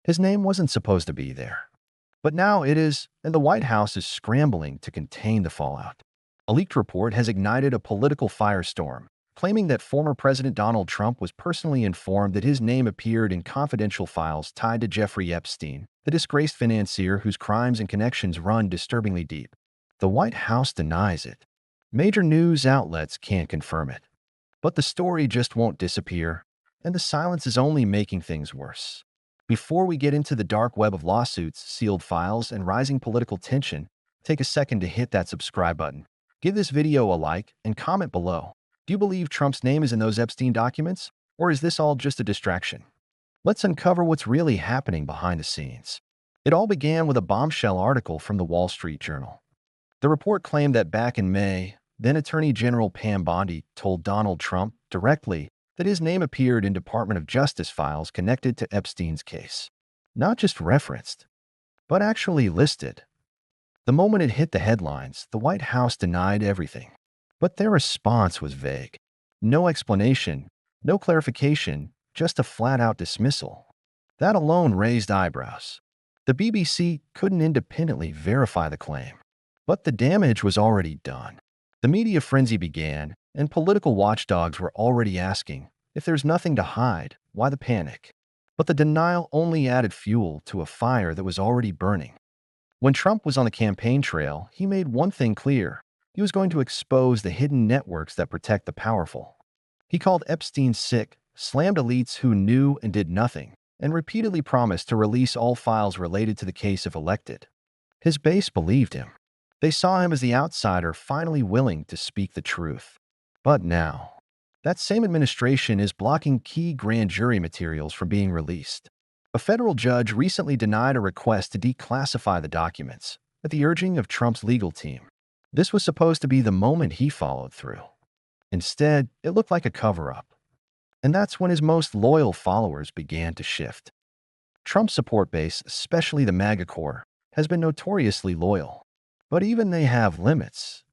His name wasn't supposed to be there. But now it is, and the White House is scrambling to contain the fallout. A leaked report has ignited a political firestorm, claiming that former President Donald Trump was personally informed that his name appeared in confidential files tied to Jeffrey Epstein, the disgraced financier whose crimes and connections run disturbingly deep. The White House denies it. Major news outlets can't confirm it. But the story just won't disappear, and the silence is only making things worse. Before we get into the dark web of lawsuits, sealed files, and rising political tension, take a second to hit that subscribe button. Give this video a like and comment below. Do you believe Trump's name is in those Epstein documents? Or is this all just a distraction? Let's uncover what's really happening behind the scenes. It all began with a bombshell article from the Wall Street Journal. The report claimed that back in May, then Attorney General Pam Bondi told Donald Trump directly that his name appeared in Department of Justice files connected to Epstein's case. Not just referenced, but actually listed. The moment it hit the headlines, the White House denied everything. But their response was vague. No explanation, no clarification, just a flat-out dismissal. That alone raised eyebrows. The BBC couldn't independently verify the claim. But the damage was already done. The media frenzy began, and political watchdogs were already asking, if there's nothing to hide, why the panic? But the denial only added fuel to a fire that was already burning. When Trump was on the campaign trail, he made one thing clear. He was going to expose the hidden networks that protect the powerful. He called Epstein sick, slammed elites who knew and did nothing, and repeatedly promised to release all files related to the case if elected. His base believed him. They saw him as the outsider finally willing to speak the truth. But now, that same administration is blocking key grand jury materials from being released. A federal judge recently denied a request to declassify the documents at the urging of Trump's legal team. This was supposed to be the moment he followed through. Instead, it looked like a cover-up. And that's when his most loyal followers began to shift. Trump's support base, especially the MAGA core, has been notoriously loyal. But even they have limits.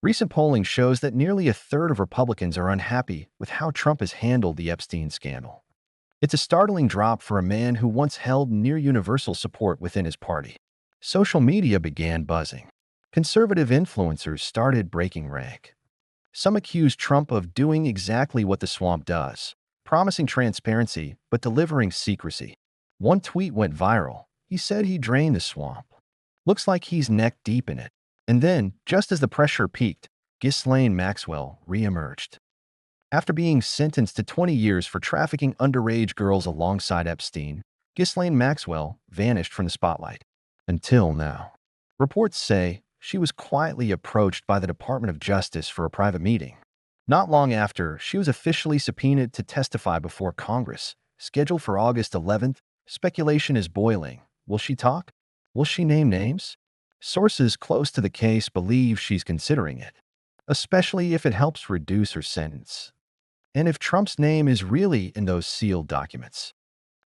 Recent polling shows that nearly a third of Republicans are unhappy with how Trump has handled the Epstein scandal. It's a startling drop for a man who once held near-universal support within his party. Social media began buzzing. Conservative influencers started breaking rank. Some accused Trump of doing exactly what the swamp does, promising transparency but delivering secrecy. One tweet went viral. He said he drained the swamp. Looks like he's neck-deep in it. And then, just as the pressure peaked, Ghislaine Maxwell re-emerged. After being sentenced to 20 years for trafficking underage girls alongside Epstein, Ghislaine Maxwell vanished from the spotlight. Until now. Reports say she was quietly approached by the Department of Justice for a private meeting. Not long after, she was officially subpoenaed to testify before Congress, scheduled for August 11th. Speculation is boiling. Will she talk? Will she name names? Sources close to the case believe she's considering it, especially if it helps reduce her sentence. And if Trump's name is really in those sealed documents,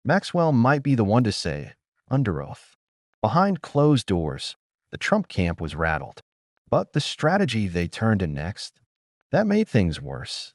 Maxwell might be the one to say it, under oath. Behind closed doors, the Trump camp was rattled. But the strategy they turned to next, that made things worse.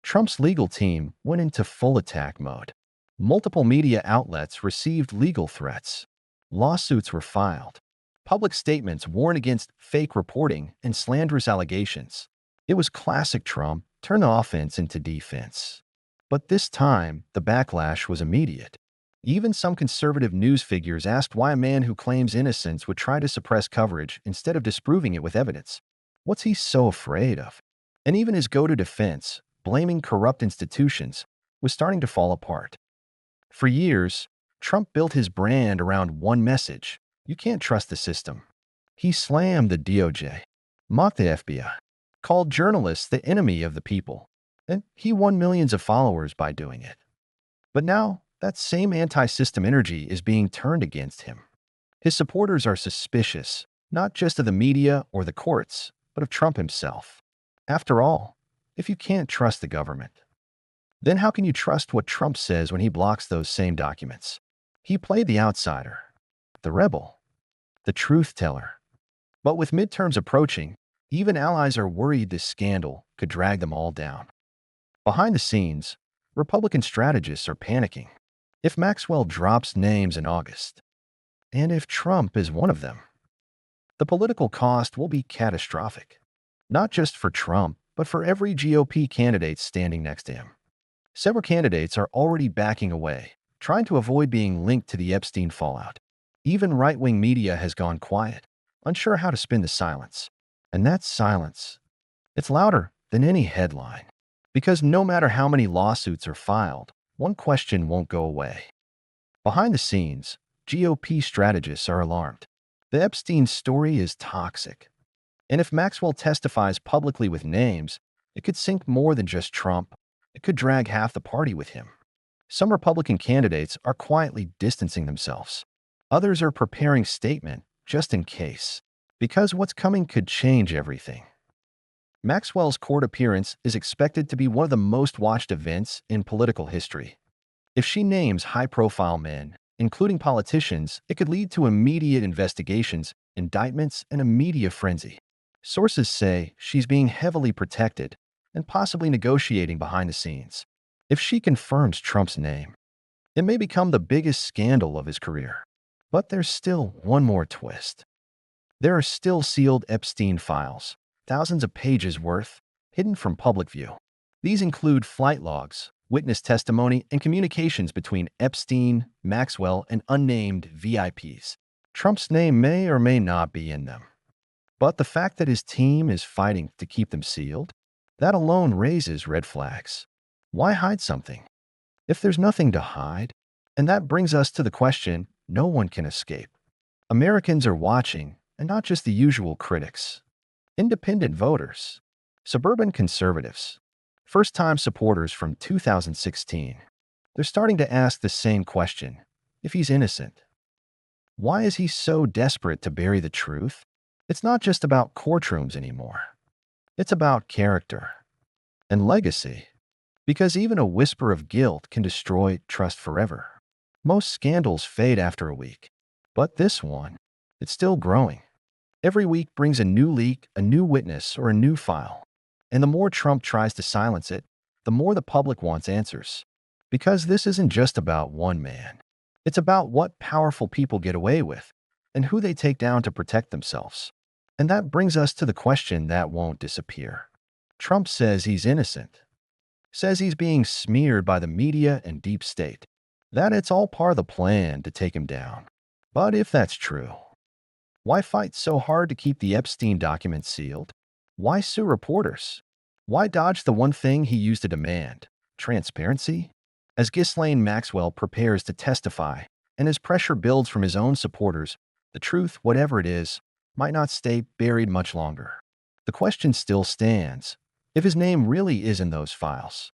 Trump's legal team went into full attack mode. Multiple media outlets received legal threats. Lawsuits were filed. Public statements warned against fake reporting and slanderous allegations. It was classic Trump, turn the offense into defense. But this time, the backlash was immediate. Even some conservative news figures asked why a man who claims innocence would try to suppress coverage instead of disproving it with evidence. What's he so afraid of? And even his go-to defense, blaming corrupt institutions, was starting to fall apart. For years, Trump built his brand around one message: you can't trust the system. He slammed the DOJ, mocked the FBI, called journalists the enemy of the people, and he won millions of followers by doing it. But now, that same anti-system energy is being turned against him. His supporters are suspicious, not just of the media or the courts, but of Trump himself. After all, if you can't trust the government, then how can you trust what Trump says when he blocks those same documents? He played the outsider, the rebel, the truth teller. But with midterms approaching, even allies are worried this scandal could drag them all down. Behind the scenes, Republican strategists are panicking. If Maxwell drops names in August, and if Trump is one of them, the political cost will be catastrophic. Not just for Trump, but for every GOP candidate standing next to him. Several candidates are already backing away, trying to avoid being linked to the Epstein fallout. Even right-wing media has gone quiet, unsure how to spin the silence. And that silence, it's louder than any headline. Because no matter how many lawsuits are filed, one question won't go away. Behind the scenes, GOP strategists are alarmed. The Epstein story is toxic. And if Maxwell testifies publicly with names, it could sink more than just Trump. It could drag half the party with him. Some Republican candidates are quietly distancing themselves. Others are preparing statement just in case, because what's coming could change everything. Maxwell's court appearance is expected to be one of the most watched events in political history. If she names high-profile men, including politicians, it could lead to immediate investigations, indictments, and a media frenzy. Sources say she's being heavily protected and possibly negotiating behind the scenes. If she confirms Trump's name, it may become the biggest scandal of his career. But there's still one more twist. There are still sealed Epstein files, thousands of pages worth, hidden from public view. These include flight logs, witness testimony, and communications between Epstein, Maxwell, and unnamed VIPs. Trump's name may or may not be in them. But the fact that his team is fighting to keep them sealed, that alone raises red flags. Why hide something if there's nothing to hide? And that brings us to the question no one can escape. Americans are watching, and not just the usual critics. Independent voters, suburban conservatives, first-time supporters from 2016. They're starting to ask the same question, if he's innocent. Why is he so desperate to bury the truth? It's not just about courtrooms anymore. It's about character and legacy. Because even a whisper of guilt can destroy trust forever. Most scandals fade after a week. But this one, it's still growing. Every week brings a new leak, a new witness, or a new file. And the more Trump tries to silence it, the more the public wants answers. Because this isn't just about one man. It's about what powerful people get away with and who they take down to protect themselves. And that brings us to the question that won't disappear. Trump says he's innocent. Says he's being smeared by the media and deep state. That it's all part of the plan to take him down. But if that's true, why fight so hard to keep the Epstein documents sealed? Why sue reporters? Why dodge the one thing he used to demand? Transparency? As Ghislaine Maxwell prepares to testify, and as pressure builds from his own supporters, the truth, whatever it is, might not stay buried much longer. The question still stands. If his name really is in those files,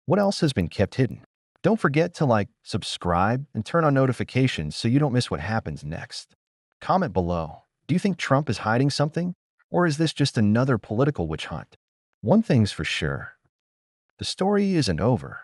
what else has been kept hidden? Don't forget to like, subscribe, and turn on notifications so you don't miss what happens next. Comment below. Do you think Trump is hiding something? Or is this just another political witch hunt? One thing's for sure. The story isn't over.